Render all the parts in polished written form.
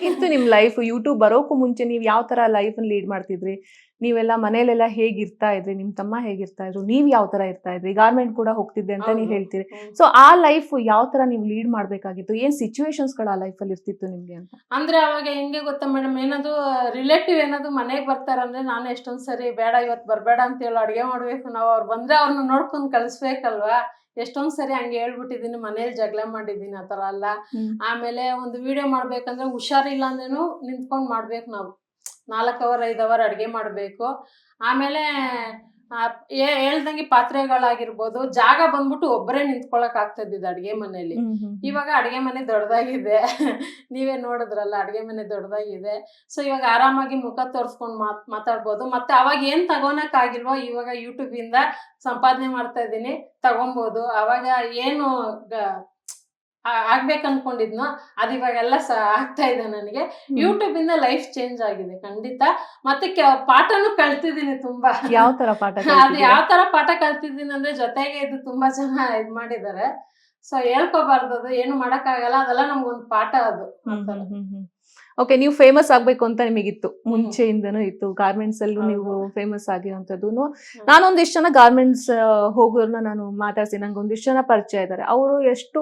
ಹೇಗಿತ್ತು ನಿಮ್ life? YouTube ಬರೋಕು ಮುಂಚೆ ನೀವ್ ಯಾವ ತರ ಲೈಫ್ ಲೀಡ್ ಮಾಡ್ತಿದ್ರಿ? ನೀವೆಲ್ಲ ಮನೇಲೆಲ್ಲ ಹೇಗಿರ್ತಾ ಇದ್ರಿ? ನಿಮ್ ತಮ್ಮ ಹೇಗಿರ್ತಾ ಇದ್ರು? ನೀವ್ ಯಾವ ತರ ಇರ್ತಾ ಇದ್ರಿ? ಗಾರ್ಮೆಂಟ್ ಕೂಡ ಹೋಗ್ತಿದ್ದೆ ಅಂತ ನೀವ್ ಹೇಳ್ತೀರಿ. ಸೊ ಆ ಲೈಫ್ ಯಾವ ತರ ನೀವು ಲೀಡ್ ಮಾಡ್ಬೇಕಾಗಿತ್ತು? ಏನ್ ಸಿಚುವೇಶನ್ಸ್ ಗಳು ಆ ಲೈಫ್ ಅಲ್ಲಿ ಇರ್ತಿತ್ತು ನಿಮ್ಗೆ ಅಂತ? ಅಂದ್ರೆ ಅವಾಗ ಹೆಂಗೆ ಗೊತ್ತಾ ಮೇಡಮ್, ಏನಾದ್ರು ರಿಲೇಟಿವ್ ಏನಾದ್ರು ಮನೆಗೆ ಬರ್ತಾರಂದ್ರೆ ನಾನು ಎಷ್ಟೊಂದ್ ಸರಿ ಬೇಡ ಇವತ್ತು ಬರ್ಬೇಡ ಅಂತ ಹೇಳಿ ಅಡುಗೆ ಮಾಡ್ಬೇಕು, ನಾವು ಅವ್ರು ಬಂದ್ರೆ ಅವ್ರನ್ನ ನೋಡ್ಕೊಂಡು ಕಳಿಸ್ಬೇಕಲ್ವಾ. ಎಷ್ಟೊಂದ್ ಸರಿ ಹಂಗೆ ಹೇಳ್ಬಿಟ್ಟಿದೀನಿ, ಮನೇಲಿ ಜಗಳ ಮಾಡಿದೀನಿ ಆ ತರ ಎಲ್ಲ. ಆಮೇಲೆ ಒಂದು ವಿಡಿಯೋ ಮಾಡ್ಬೇಕಂದ್ರೆ ಹುಷಾರಿಲ್ಲ ಅಂದ್ರೂ ನಿಂತ್ಕೊಂಡ್ ಮಾಡ್ಬೇಕು ನಾವು. 4 ಅವರ್ 5 ಅವರ್ ಅಡುಗೆ ಮಾಡಬೇಕು. ಆಮೇಲೆ ಹೇಳ್ದಂಗೆ ಪಾತ್ರೆಗಳಾಗಿರ್ಬೋದು, ಜಾಗ ಬಂದ್ಬಿಟ್ಟು ಒಬ್ಬರೇ ನಿಂತ್ಕೊಳಕ್ ಆಗ್ತದಿದ್ದು ಅಡುಗೆ ಮನೇಲಿ. ಇವಾಗ ಅಡುಗೆ ಮನೆ ದೊಡ್ಡದಾಗಿದೆ. ನೀವೇ ನೋಡಿದ್ರಲ್ಲ, ಅಡುಗೆ ಮನೆ ದೊಡ್ಡದಾಗಿದೆ. ಸೊ ಇವಾಗ ಆರಾಮಾಗಿ ಮುಖ ತೋರಿಸ್ಕೊಂಡು ಮಾತಾಡ್ಬೋದು. ಮತ್ತೆ ಅವಾಗ ಏನ್ ತಗೋನಕ್ ಆಗಿಲ್ವೋ ಇವಾಗ ಯೂಟ್ಯೂಬ್ ಇಂದ ಸಂಪಾದನೆ ಮಾಡ್ತಾ ಇದ್ದೀನಿ, ತಗೊಬೋದು. ಅವಾಗ ಏನು ಆಗ್ಬೇಕು ಅನ್ಕೊಂಡಿದ್ನೋ ಅದು ಇವಾಗೆಲ್ಲ ಆಗ್ತಾ ಇದೆ ನನಗೆ. ಯೂಟ್ಯೂಬ್ ಇಂದ ಲೈಫ್ ಚೇಂಜ್ ಆಗಿದೆ ಖಂಡಿತ. ಮತ್ತೆ ಪಾಠನೂ ಕಲ್ತಿದ್ದೀನಿ ತುಂಬಾ. ಯಾವ ತರ ಪಾಠ? ಅದು ಯಾವ ತರ ಪಾಠ ಕಲ್ತಿದ್ದೀನಿ ಅಂದ್ರೆ, ಜೊತೆಗೆ ಇದು ತುಂಬಾ ಜನ ಇದ್ ಮಾಡಿದ್ದಾರೆ. ಸೊ ಹೇಳ್ಕೋಬಾರ್ದು, ಅದು ಏನು ಮಾಡಕ್ಕಾಗಲ್ಲ, ಅದೆಲ್ಲ ನಮ್ಗೊಂದು ಪಾಠ ಅದು. ಓಕೆ, ನೀವು ಫೇಮಸ್ ಆಗ್ಬೇಕು ಅಂತ ನಿಮಗಿತ್ತು, ಮುಂಚೆಯಿಂದನೂ ಇತ್ತು. ಗಾರ್ಮೆಂಟ್ಸ್ ಅಲ್ಲೂ ನೀವು ಫೇಮಸ್ ಆಗಿರೋಂಥದ್ದು. ನಾನೊಂದಿಷ್ಟು ಜನ ಗಾರ್ಮೆಂಟ್ಸ್ ಹೋಗೋರ್ನ ನಾನು ಮಾತಾಡ್ಸಿ, ನಂಗೆ ಒಂದಿಷ್ಟು ಜನ ಪರಿಚಯ ಇದ್ದಾರೆ. ಅವರು ಎಷ್ಟು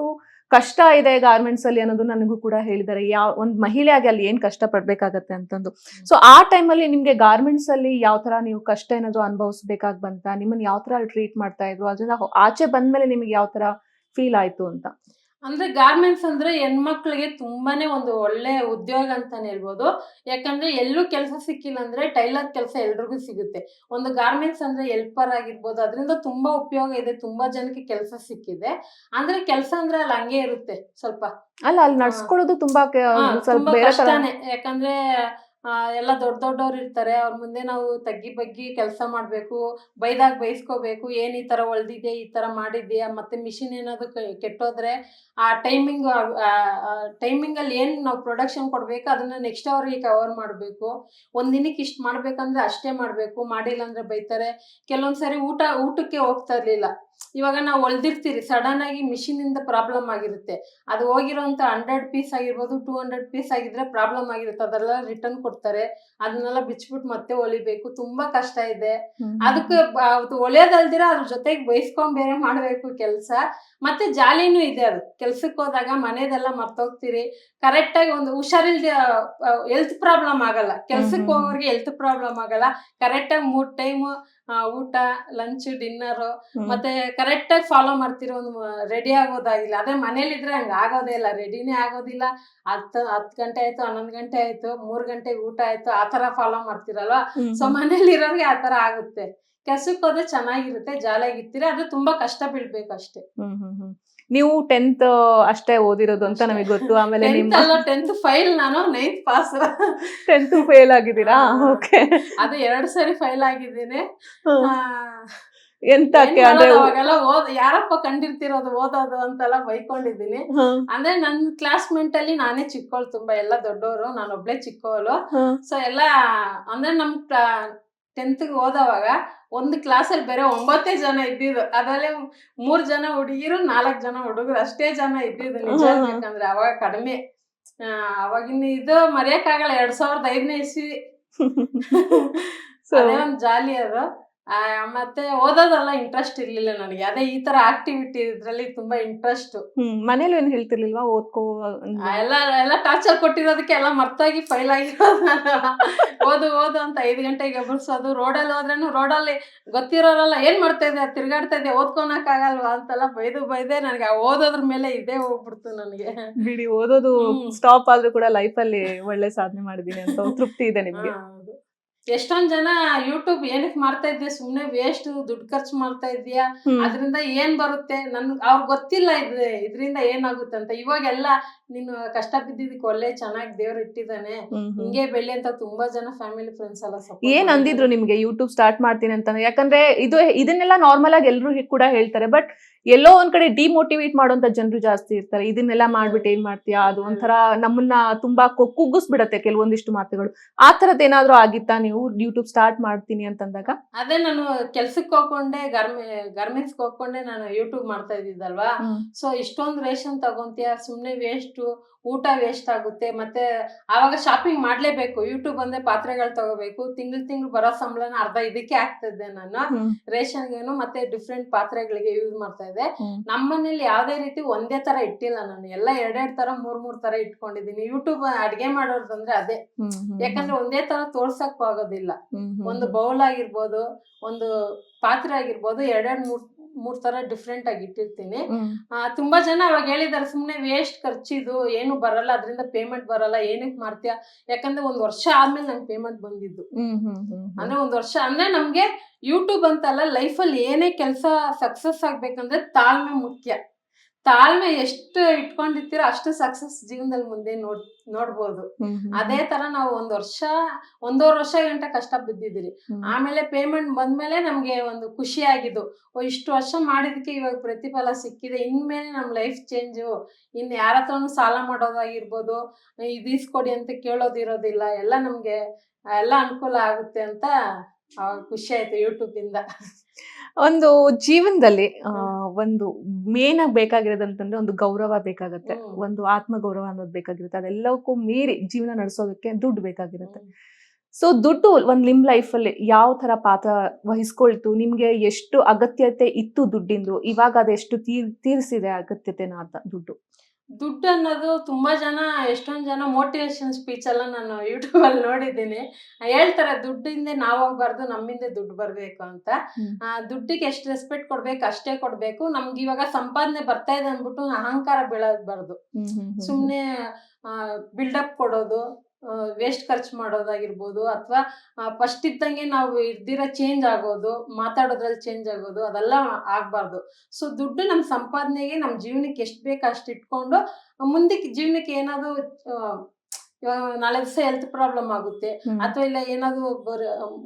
ಕಷ್ಟ ಇದೆ ಗಾರ್ಮೆಂಟ್ಸ್ ಅಲ್ಲಿ ಅನ್ನೋದು ನನಗೂ ಕೂಡ ಹೇಳಿದ್ದಾರೆ. ಒಂದ್ ಮಹಿಳೆ ಆಗಿ ಅಲ್ಲಿ ಏನ್ ಕಷ್ಟ ಪಡ್ಬೇಕಾಗತ್ತೆ ಅಂತಂದು. ಸೊ ಆ ಟೈಮಲ್ಲಿ ನಿಮ್ಗೆ ಗಾರ್ಮೆಂಟ್ಸ್ ಅಲ್ಲಿ ಯಾವ ತರ ನೀವು ಕಷ್ಟ ಏನಾದ್ರು ಅನುಭವಿಸ್ಬೇಕಾಗ್ ಬಂತ? ನಿಮ್ಮನ್ನ ಯಾವ ತರ ಟ್ರೀಟ್ ಮಾಡ್ತಾ ಇದ್ರು? ಅದನ್ನ ಆಚೆ ಬಂದ್ಮೇಲೆ ನಿಮ್ಗೆ ಯಾವ ತರ ಫೀಲ್ ಆಯ್ತು ಅಂತ? ಅಂದ್ರೆ ಗಾರ್ಮೆಂಟ್ಸ್ ಅಂದ್ರೆ ಹೆಣ್ಮಕ್ಳಿಗೆ ತುಂಬಾನೇ ಒಂದು ಒಳ್ಳೆ ಉದ್ಯೋಗ ಅಂತಾನೆ ಹೇಳ್ಬೋದು. ಯಾಕಂದ್ರೆ ಎಲ್ಲೂ ಕೆಲಸ ಸಿಕ್ಕಿಲ್ಲ ಅಂದ್ರೆ ಟೈಲರ್ ಕೆಲಸ ಎಲ್ರಿಗೂ ಸಿಗುತ್ತೆ. ಒಂದು ಗಾರ್ಮೆಂಟ್ಸ್ ಅಂದ್ರೆ ಹೆಲ್ಪರ್ ಆಗಿರ್ಬೋದು, ಅದರಿಂದ ತುಂಬಾ ಉಪಯೋಗ ಇದೆ, ತುಂಬಾ ಜನಕ್ಕೆ ಕೆಲಸ ಸಿಕ್ಕಿದೆ. ಅಂದ್ರೆ ಕೆಲಸ ಅಂದ್ರೆ ಅಲ್ಲಿ ಹಂಗೆ ಇರುತ್ತೆ ಸ್ವಲ್ಪ. ಅಲ್ಲ, ಅಲ್ಲಿ ನಡ್ಸ್ಕೊಳ್ಳೋದು ತುಂಬಾ ತುಂಬಾ ಕಷ್ಟನೇ. ಯಾಕಂದ್ರೆ ಎಲ್ಲ ದೊಡ್ಡವ್ರು ಇರ್ತಾರೆ, ಅವ್ರ ಮುಂದೆ ನಾವು ತಗ್ಗಿ ಬಗ್ಗಿ ಕೆಲಸ ಮಾಡ್ಬೇಕು, ಬೈದಾಗ ಬೈಸ್ಕೋಬೇಕು, ಏನ್ ಈ ತರ ಹೊಳ್ದಿದ್ಯಾ, ಈ ತರ ಮಾಡಿದ್ಯಾ, ಮತ್ತೆ ಮಿಷಿನ್ ಏನಾದ್ರು ಕೆಟ್ಟೋದ್ರೆ ಆ ಟೈಮಿಂಗ್ ಅಲ್ಲಿ ಏನ್ ನಾವು ಪ್ರೊಡಕ್ಷನ್ ಕೊಡ್ಬೇಕು ಅದನ್ನ ನೆಕ್ಸ್ಟ್ ಅವರ್ಗೆ ಕವರ್ ಮಾಡ್ಬೇಕು. ಒಂದಿನಕ್ಕೆ ಇಷ್ಟು ಮಾಡ್ಬೇಕಂದ್ರೆ ಅಷ್ಟೇ ಮಾಡ್ಬೇಕು, ಮಾಡಿಲ್ಲ ಅಂದ್ರೆ ಬೈತಾರೆ. ಕೆಲವೊಂದ್ಸರಿ ಊಟಕ್ಕೆ ಹೋಗ್ತಾ ಇರ್ಲಿಲ್ಲ. ಇವಾಗ ನಾವು ಹೊಲ್ದಿರ್ತೀರಿ, ಸಡನ್ ಆಗಿ ಮಿಷಿನ್ ಇಂದ ಪ್ರಾಬ್ಲಮ್ ಆಗಿರುತ್ತೆ. ಅದು ಹೋಗಿರೋಂಥ 100 ಪೀಸ್ ಆಗಿರ್ಬೋದು, 200 ಪೀಸ್ ಆಗಿದ್ರೆ ಪ್ರಾಬ್ಲಮ್ ಆಗಿರುತ್ತೆ, ಅದೆಲ್ಲ ರಿಟರ್ನ್ ಕೊಡ್ತಾರೆ. ಅದನ್ನೆಲ್ಲ ಬಿಚ್ಬಿಟ್ಟು ಮತ್ತೆ ಹೊಲಿಬೇಕು, ತುಂಬಾ ಕಷ್ಟ ಇದೆ. ಅದಕ್ಕೆ ಹೊಲಿಯೋದಲ್ದಿರ ಅದ್ರ ಜೊತೆಗೆ ಬೈಸ್ಕೊಂಡ್ ಬೇರೆ ಮಾಡ್ಬೇಕು ಕೆಲಸ. ಮತ್ತೆ ಜಾಲಿನೂ ಇದೆ. ಅದು ಕೆಲ್ಸಕ್ಕೆ ಹೋದಾಗ ಮನೆದೆಲ್ಲ ಮರ್ತೋಗ್ತೀರಿ. ಕರೆಕ್ಟಾಗಿ ಒಂದು ಹುಷಾರಿಲ್ದೆ ಹೆಲ್ತ್ ಪ್ರಾಬ್ಲಮ್ ಆಗಲ್ಲ, ಕೆಲ್ಸಕ್ಕೆ ಹೋಗೋರಿಗೆ ಹೆಲ್ತ್ ಪ್ರಾಬ್ಲಮ್ ಆಗಲ್ಲ. ಕರೆಕ್ಟಾಗಿ 3 ಟೈಮ್ ಊಟ, ಲಂಚ್, ಡಿನ್ನರು ಮತ್ತೆ ಕರೆಕ್ಟಾಗಿ ಫಾಲೋ ಮಾಡ್ತಿರೋ, ಒಂದು ರೆಡಿ ಆಗೋದಾಗಿಲ್ಲ. ಅದೇ ಮನೇಲಿದ್ರೆ ಹಂಗ ಆಗೋದೇ ಇಲ್ಲ, ರೆಡಿನೇ ಆಗೋದಿಲ್ಲ. 10 ಗಂಟೆ ಆಯ್ತು, 11 ಗಂಟೆ ಆಯ್ತು, 3 ಗಂಟೆಗೆ ಊಟ ಆಯ್ತು, ಆ ತರ ಫಾಲೋ ಮಾಡ್ತಿರಲ್ವಾ. ಸೊ ಮನೇಲಿ ಇರೋರಿಗೆ ಆ ತರ ಆಗುತ್ತೆ. ಕೆಲ್ಸಕ್ಕೆ ಹೋದ್ರೆ ಚೆನ್ನಾಗಿರುತ್ತೆ, ಜಾಲಿಯಾಗಿರ್ತೀರಿ. ಅದು ತುಂಬಾ ಕಷ್ಟ ಬೀಳ್ಬೇಕು ಅಷ್ಟೇ. ನೀವು 10th ಅಷ್ಟೇ ಓದಿರೋದು ಅಂತ ನಮಗೆ ಗೊತ್ತು. ಆಮೇಲೆ 10th ಫೈಲ್, ನಾನು 9th ಪಾಸ್. 10th ಫೇಲ್ ಆಗಿದ್ದೀರಾ? ಓಕೆ, ಅದು 2 ಸರಿ ಫೈಲ್ ಆಗಿದ್ದೀನಿ. ಎಂತಕ್ಕೆ ಅಂದ್ರೆ ಅವಾಗೆಲ್ಲ ಯಾರಪ್ಪ ಕಂಡಿರ್ತಿರೋದು ಓದೋದು ಅಂತೆಲ್ಲ ಬೈಕೊಂಡಿದ್ದೀನಿ. ಅಂದ್ರೆ ನನ್ ಕ್ಲಾಸ್ಮೇಟ್ ಅಲ್ಲಿ ನಾನೇ ಚಿಕ್ಕವಳು, ತುಂಬಾ ಎಲ್ಲ ದೊಡ್ಡವರು, ನಾನೊಬ್ಳೆ ಚಿಕ್ಕವಳು. ಸೊ ಎಲ್ಲ ಅಂದ್ರೆ ನಮ್ 10th ಓದೋವಾಗ ಒಂದು ಕ್ಲಾಸಲ್ಲಿ ಬೇರೆ 9 ಜನ ಇದ್ದಿದ್ದು. ಅದರಲ್ಲಿ 3 ಜನ ಹುಡುಗಿರು, 4 ಜನ ಹುಡುಗರು, ಅಷ್ಟೇ ಜನ ಇದ್ದಿದ್ದು. ನಿಜ ಹೇಳ್ಬೇಕಂದ್ರೆ ಅವಾಗ ಕಡಿಮೆ. ಅವಾಗಿನ ಇದು ಮರೆಯಕ್ಕಾಗಲ್ಲ. 2005ನೇ ಇಸ್ವಿ. ಅದೇ ಒಂದ್ ಜಾಲಿ ಅದು. ಮತ್ತೆ ಓದೋದೆಲ್ಲ ಇಂಟ್ರೆಸ್ಟ್ ಇರ್ಲಿಲ್ಲ ನನಗೆ. ಅದೇ ಈ ತರ ಆಕ್ಟಿವಿಟಿ ಇದ್ರಲ್ಲಿ ತುಂಬಾ ಇಂಟ್ರೆಸ್ಟ್. ಮನೇಲಿ ಏನ್ ಹೇಳ್ತಿರ್ಲಿಲ್ವಾ ಓದ್ಕೋ? ಎಲ್ಲ ಟಾರ್ಚರ್ ಕೊಟ್ಟಿರೋದಕ್ಕೆ ಎಲ್ಲ ಮರ್ತಾಗಿ ಫೈಲ್ ಆಗಿರೋದು. ಓದು ಅಂತ 5 ಗಂಟೆಗೆ ಎಬ್ಬಿಸೋದು. ರೋಡಲ್ಲಿ ಹೋದ್ರೇನು, ರೋಡಲ್ಲಿ ಗೊತ್ತಿರೋರಲ್ಲ ಏನ್ ಮಾಡ್ತಾ ಇದ್ದೆ, ತಿರ್ಗಾಡ್ತಾ ಇದ್ದೆ, ಓದ್ಕೊಳಕ್ ಆಗಲ್ವಾ ಅಂತೆಲ್ಲ ಬೈದೆ. ನನಗೆ ಓದೋದ್ರ ಮೇಲೆ ಇದೇ ಹೋಗ್ಬಿಡ್ತು ನನಗೆ. ಬಿಡಿ, ಓದೋದು ಸ್ಟಾಪ್ ಆದ್ರೂ ಕೂಡ ಲೈಫ್ ಅಲ್ಲಿ ಒಳ್ಳೆ ಸಾಧನೆ ಮಾಡಿದೀನಿ ಅಂತ ತೃಪ್ತಿ ಇದೆ ನಿಮ್ಗೆ? ಎಷ್ಟೊಂದ್ ಜನ ಯೂಟ್ಯೂಬ್ ಏನಕ್ ಮಾಡ್ತಾ ಇದ್ಯಾ, ಸುಮ್ನೆ ವೇಸ್ಟ್, ದುಡ್ಡು ಖರ್ಚು ಮಾಡ್ತಾ ಇದ್ಯಾ, ಅದರಿಂದ ಏನ್ ಬರುತ್ತೆ, ಅವ್ರಿಗೆ ಗೊತ್ತಿಲ್ಲ ಇದ್ರಿಂದ ಏನಾಗುತ್ತೆ ಅಂತ. ಇವಾಗೆಲ್ಲ ನೀನು ಕಷ್ಟ ಬಿದ್ದಿದ್ದಕ್ಕೆ ಒಳ್ಳೆ ಚೆನ್ನಾಗಿ ದೇವ್ರು ಇಟ್ಟಿದ್ದಾನೆ, ಹಿಂಗೆ ಬೆಳ್ಳಿ ಅಂತ ತುಂಬಾ ಜನ ಫ್ಯಾಮಿಲಿ ಫ್ರೆಂಡ್ಸ್ ಎಲ್ಲ ಏನ್ ಅಂದಿದ್ರು ನಿಮ್ಗೆ ಯೂಟ್ಯೂಬ್ ಸ್ಟಾರ್ಟ್ ಮಾಡ್ತೀನಿ ಅಂತ? ಯಾಕಂದ್ರೆ ಇದನ್ನೆಲ್ಲ ನಾರ್ಮಲ್ ಆಗಿ ಎಲ್ರು ಕೂಡ ಹೇಳ್ತಾರೆ, ಬಟ್ ಎಲ್ಲೋ ಒಂದ್ ಕಡೆ ಡಿಮೋಟಿವೇಟ್ ಮಾಡುವಂತ ಜನರು ಜಾಸ್ತಿ ಇರ್ತಾರೆ. ಇದನ್ನೆಲ್ಲ ಮಾಡ್ಬಿಟ್ಟು ಏನ್ ಮಾಡ್ತೀಯಾ, ಅದು ಒಂಥರ ನಮ್ಮನ್ನ ತುಂಬಾ ಕುಗ್ಗಿಸ್ಬಿಡತ್ತೆ ಕೆಲವೊಂದಿಷ್ಟು ಮಾತುಗಳು. ಆ ತರದ್ ಏನಾದ್ರು ಆಗಿತ್ತಾ ನೀವು ಯೂಟ್ಯೂಬ್ ಸ್ಟಾರ್ಟ್ ಮಾಡ್ತೀನಿ ಅಂತಂದಾಗ? ಅದೇ ನಾನು ಕೆಲ್ಸಕ್ಕೆ ಹೋಗ್ಕೊಂಡೆ, ಗಾರ್ಮೆಂಟ್ಸ್ ಹೋಗ್ಕೊಂಡೆ ನಾನು ಯೂಟ್ಯೂಬ್ ಮಾಡ್ತಾ ಇದ್ದಿದ್ದಲ್ವಾ. ಸೊ ಇಷ್ಟೊಂದು ರೇಷನ್ ತಗೊಂತೀಯ, ಸುಮ್ನೆ ವೇಸ್ಟ್, ವೇಸ್ಟು, ಊಟ ವೇಸ್ಟ್ ಆಗುತ್ತೆ. ಮತ್ತೆ ಆವಾಗ ಶಾಪಿಂಗ್ ಮಾಡ್ಲೇಬೇಕು. ಯೂಟ್ಯೂಬ್ ಅಂದ್ರೆ ಪಾತ್ರೆಗಳು ತಗೋಬೇಕು. ತಿಂಗಳು ಬರೋ ಸಂಬಳನ ಅರ್ಧ ಇದಕ್ಕೆ ಆಗ್ತಿದ್ದೆ ನಾನು. ರೇಷನ್ಗೇನು ಮತ್ತೆ ಡಿಫ್ರೆಂಟ್ ಪಾತ್ರೆಗಳಿಗೆ ಯೂಸ್ ಮಾಡ್ತಾ ಇದ್ದೆ. ನಮ್ಮನೇಲಿ ಯಾವ್ದೇ ರೀತಿ ಒಂದೇ ತರ ಇಟ್ಟಿಲ್ಲ ನಾನು. ಎಲ್ಲ ಎರಡೆರಡು ತರ, ಮೂರ್ ತರ ಇಟ್ಕೊಂಡಿದೀನಿ. ಯೂಟ್ಯೂಬ್ ಅಡ್ಗೆ ಮಾಡೋದಂದ್ರೆ ಅದೇ. ಯಾಕಂದ್ರೆ ಒಂದೇ ತರ ತೋರ್ಸಕ್ ಆಗೋದಿಲ್ಲ. ಒಂದು ಬೌಲ್ ಆಗಿರ್ಬೋದು, ಒಂದು ಪಾತ್ರೆ ಆಗಿರ್ಬೋದು, ಮೂರ್ ತರ ಡಿಫ್ರೆಂಟ್ ಆಗಿ ಇಟ್ಟಿರ್ತೀನಿ. ತುಂಬಾ ಜನ ಅವಾಗ ಹೇಳಿದಾರೆ, ಸುಮ್ನೆ ವೇಸ್ಟ್ ಖರ್ಚಿದು, ಏನು ಬರಲ್ಲ, ಅದರಿಂದ ಪೇಮೆಂಟ್ ಬರಲ್ಲ, ಏನಕ್ಕೆ ಮಾಡ್ತೀಯ? ಯಾಕಂದ್ರೆ 1 ವರ್ಷ ಆದ್ಮೇಲೆ ನಂಗೆ ಪೇಮೆಂಟ್ ಬಂದಿದ್ದು. ಅಂದ್ರೆ 1 ವರ್ಷ ಅಂದ್ರೆ ನಮ್ಗೆ ಯೂಟ್ಯೂಬ್ ಅಂತಲ್ಲ, ಲೈಫಲ್ಲಿ ಏನೇ ಕೆಲಸ ಸಕ್ಸಸ್ ಆಗ್ಬೇಕಂದ್ರೆ ತಾಳ್ಮೆ ಮುಖ್ಯ. ತಾಳ್ಮೆ ಎಷ್ಟು ಇಟ್ಕೊಂಡಿರ್ತೀರೋ ಅಷ್ಟು ಸಕ್ಸಸ್ ಜೀವನದಲ್ಲಿ ಮುಂದೆ ನೋಡ್ಬೋದು. ಅದೇ ತರ ನಾವು 1.5 ವರ್ಷ ಗಂಟ ಕಷ್ಟ ಬಿದ್ದಿದ್ದೀರಿ. ಆಮೇಲೆ ಪೇಮೆಂಟ್ ಬಂದ್ಮೇಲೆ ನಮ್ಗೆ ಒಂದು ಖುಷಿ ಆಗಿದ್ದು, ಇಷ್ಟು ವರ್ಷ ಮಾಡಿದಕ್ಕೆ ಇವಾಗ ಪ್ರತಿಫಲ ಸಿಕ್ಕಿದೆ, ಇನ್ಮೇಲೆ ನಮ್ ಲೈಫ್ ಚೇಂಜು. ಇನ್ ಯಾರ ಹತ್ರನು ಸಾಲ ಮಾಡೋದಾಗಿರ್ಬೋದು, ಇದೀಸ್ಕೊಡಿ ಅಂತ ಕೇಳೋದಿರೋದಿಲ್ಲ, ಎಲ್ಲ ನಮ್ಗೆ ಎಲ್ಲ ಅನುಕೂಲ ಆಗುತ್ತೆ ಅಂತ ಖುಷಿ ಆಯ್ತು ಯೂಟ್ಯೂಬ್ ಇಂದ. ಒಂದು ಜೀವನದಲ್ಲಿ ಒಂದು ಮೇನ್ ಆಗಿ ಬೇಕಾಗಿರೋದಂತಂದ್ರೆ ಒಂದು ಗೌರವ ಬೇಕಾಗತ್ತೆ, ಒಂದು ಆತ್ಮ ಗೌರವ ಅನ್ನೋದು ಬೇಕಾಗಿರುತ್ತೆ. ಅದೆಲ್ಲಕ್ಕೂ ಮೀರಿ ಜೀವನ ನಡೆಸೋದಕ್ಕೆ ದುಡ್ಡು ಬೇಕಾಗಿರುತ್ತೆ. ಸೊ ದುಡ್ಡು ನಿಮ್ ಲೈಫ್ ಅಲ್ಲಿ ಯಾವ ತರ ಪಾತ್ರ ವಹಿಸ್ಕೊಳ್ತು? ನಿಮ್ಗೆ ಎಷ್ಟು ಅಗತ್ಯತೆ ಇತ್ತು ದುಡ್ಡಿಂದು, ಇವಾಗ ಅದೆಷ್ಟು ತೀರಿಸಿದೆ ಅಗತ್ಯತೆನ ಅಂತ ದುಡ್ಡು ಅನ್ನೋದು ತುಂಬಾ ಜನ, ಎಷ್ಟೊಂದ್ ಜನ ಮೋಟಿವೇಶನ್ ಸ್ಪೀಚ್ ಎಲ್ಲ ನಾನು ಯೂಟ್ಯೂಬ್ ಅಲ್ಲಿ ನೋಡಿದ್ದೀನಿ. ಹೇಳ್ತಾರೆ ದುಡ್ಡಿಂದ ನಾವ್ ಹೋಗ್ಬಾರ್ದು, ನಮ್ಮಿಂದ ದುಡ್ಡು ಬರ್ಬೇಕು ಅಂತ. ದುಡ್ಡಿಗೆ ಎಷ್ಟು ರೆಸ್ಪೆಕ್ಟ್ ಕೊಡ್ಬೇಕು ಅಷ್ಟೇ ಕೊಡ್ಬೇಕು. ನಮ್ಗೆ ಇವಾಗ ಸಂಪಾದನೆ ಬರ್ತಾ ಇದೆ ಅಂದ್ಬಿಟ್ಟು ಅಹಂಕಾರ ಬೀಳಬಾರ್ದು. ಸುಮ್ನೆ ಬಿಲ್ಡಪ್ ಕೊಡೋದು, ವೇಸ್ಟ್ ಖರ್ಚು ಮಾಡೋದಾಗಿರ್ಬೋದು, ಅಥವಾ ಫಸ್ಟ್ ಇದ್ದಂಗೆ ನಾವು ಇರ್ದಿರ ಚೇಂಜ್ ಆಗೋದು, ಮಾತಾಡೋದ್ರಲ್ಲಿ ಚೇಂಜ್ ಆಗೋದು, ಅದೆಲ್ಲ ಆಗ್ಬಾರ್ದು. ಸೊ ದುಡ್ಡು ನಮ್ಮ ಸಂಪಾದನೆಗೆ, ನಮ್ಮ ಜೀವನಕ್ಕೆ ಎಷ್ಟು ಬೇಕು ಅಷ್ಟು ಇಟ್ಕೊಂಡು, ಮುಂದಕ್ಕೆ ಜೀವನಕ್ಕೆ ಏನಾದ್ರು ಇವಾಗ ನಾಳೆ ದಿವಸ ಹೆಲ್ತ್ ಪ್ರಾಬ್ಲಮ್ ಆಗುತ್ತೆ, ಅಥವಾ ಇಲ್ಲ ಏನಾದ್ರು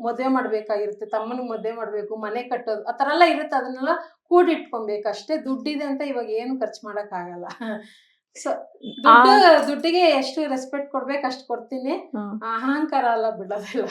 ಮದುವೆ ಮಾಡ್ಬೇಕಾಗಿರುತ್ತೆ, ತಮ್ಮನಿಗೆ ಮದುವೆ ಮಾಡ್ಬೇಕು, ಮನೆ ಕಟ್ಟೋದು, ಆ ತರ ಎಲ್ಲ ಇರುತ್ತೆ. ಅದನ್ನೆಲ್ಲ ಕೂಡಿಟ್ಕೊಬೇಕು ಅಷ್ಟೇ. ದುಡ್ಡಿದೆ ಅಂತ ಇವಾಗ ಏನು ಖರ್ಚು ಮಾಡಕ್ ಆಗಲ್ಲ. ಸೊ ದುಡ್ಡಿಗೆ ಎಷ್ಟು ರೆಸ್ಪೆಕ್ಟ್ ಕೊಡ್ಬೇಕು ಅಷ್ಟು ಕೊಡ್ತೀನಿ. ಅಹಂಕಾರ ಎಲ್ಲ ಬಿಡೋದಿಲ್ಲ.